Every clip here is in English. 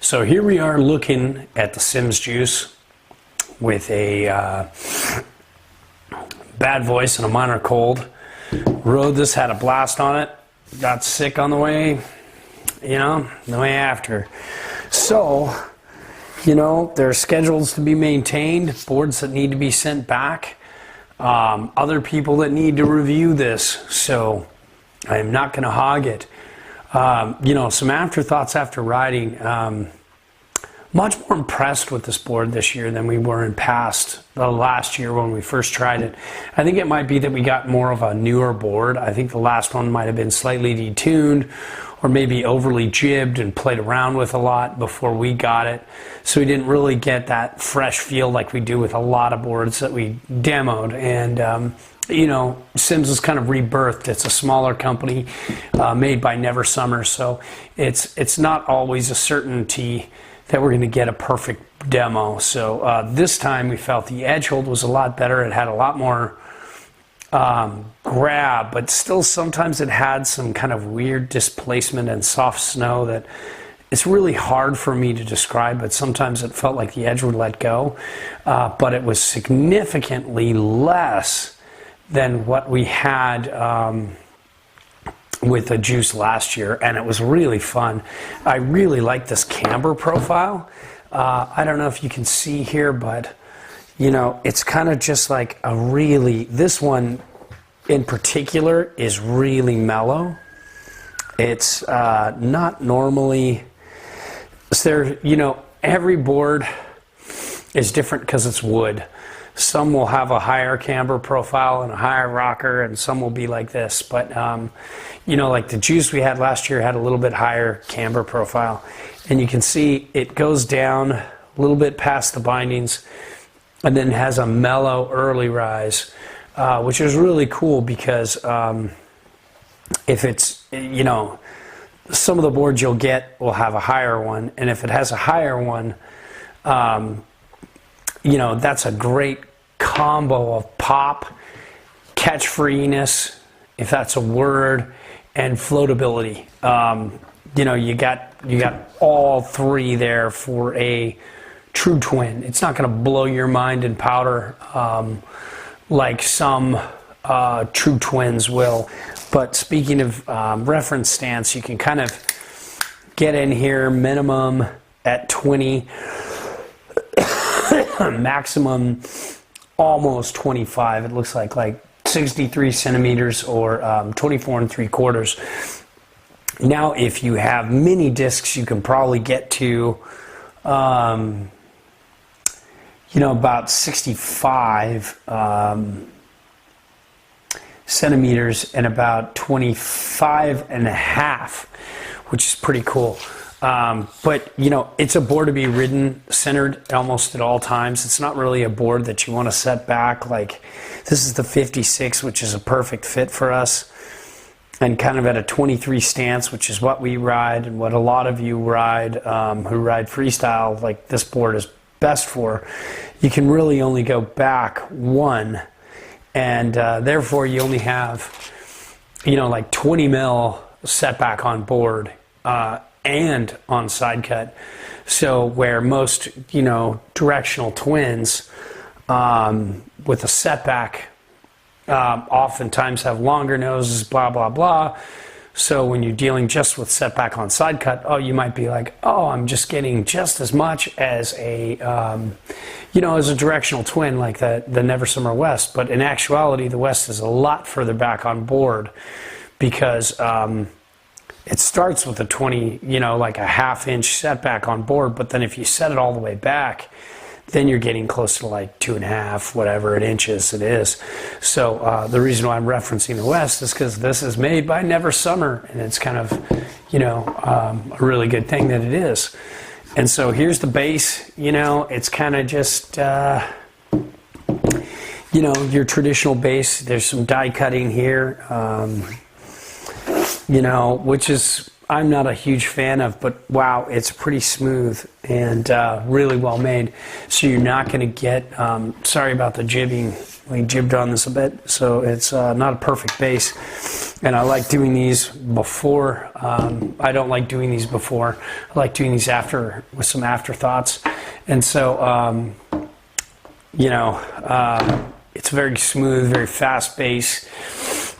So here we are looking at the Sims Juice with a bad voice and a minor cold. Rode this, had a blast on it, got sick on the way, the way after. So, there are schedules to be maintained, boards that need to be sent back, other people that need to review this, so I am not going to hog it. Some afterthoughts after riding. Much more impressed with this board this year than we were in last year when we first tried it. I think it might be that we got more of a newer board. I think the last one might have been slightly detuned or maybe overly jibbed and played around with a lot before we got it. So we didn't really get that fresh feel like we do with a lot of boards that we demoed. And Sims is kind of rebirthed. It's a smaller company made by Never Summer, so it's not always a certainty that we're going to get a perfect demo. So this time we felt the edge hold was a lot better. It had a lot more grab, but still sometimes it had some kind of weird displacement and soft snow that it's really hard for me to describe, but sometimes it felt like the edge would let go. But it was significantly less than what we had with the Juice last year, and it was really fun. I really like this camber profile. I don't know if you can see here, but it's kind of just like this one in particular is really mellow. It's not normally, every board is different because it's wood. Some will have a higher camber profile and a higher rocker, and some will be like this. But, like the Juice we had last year had a little bit higher camber profile. And you can see it goes down a little bit past the bindings and then has a mellow early rise, which is really cool because if it's, some of the boards you'll get will have a higher one. And if it has a higher one, that's a great combo of pop, catch freeness, if that's a word, and floatability. You got all three there for a true twin. It's not going to blow your mind in powder like some true twins will. But speaking of reference stance, you can kind of get in here minimum at 20. Maximum almost 25. It looks like 63 centimeters or 24 3/4. Now if you have mini discs, you can probably get to about 65 centimeters and about 25 and a half, which is pretty cool. But it's a board to be ridden centered almost at all times. It's not really a board that you want to set back. Like this is the 56, which is a perfect fit for us, and kind of at a 23 stance, which is what we ride and what a lot of you ride who ride freestyle. Like this board is best for. You can really only go back one, and therefore you only have like 20 mil setback on board. And on side cut. So where most, directional twins with a setback oftentimes have longer noses, blah, blah, blah. So when you're dealing just with setback on side cut, you might be like, I'm just getting just as much as a, as a directional twin like the Never Summer West. But in actuality, the West is a lot further back on board because it starts with a 20, like a half-inch setback on board, but then if you set it all the way back, then you're getting close to like 2.5, whatever inches it is. So the reason why I'm referencing the West is because this is made by Never Summer, and it's kind of, a really good thing that it is. And so here's the base. It's kind of just, your traditional base. There's some die cutting here. Which is I'm not a huge fan of, but wow, it's pretty smooth and really well made. So you're not going to get, sorry about the jibbing, we jibbed on this a bit, so it's not a perfect base. And I like doing these before. I don't like doing these before. I like doing these after, with some afterthoughts. And so, it's very smooth, very fast bass,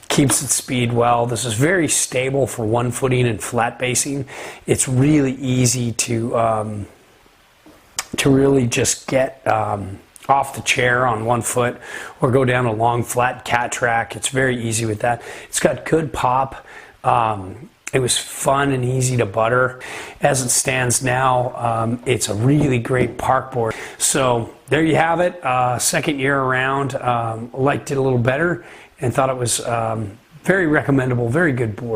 keeps its speed well. This is very stable for one footing and flat basing. It's really easy to really just get off the chair on one foot or go down a long flat cat track. It's very easy with that. It's got good pop. It was fun and easy to butter. As it stands now, it's a really great park board. So there you have it. Second year around, liked it a little better and thought it was very recommendable, very good board.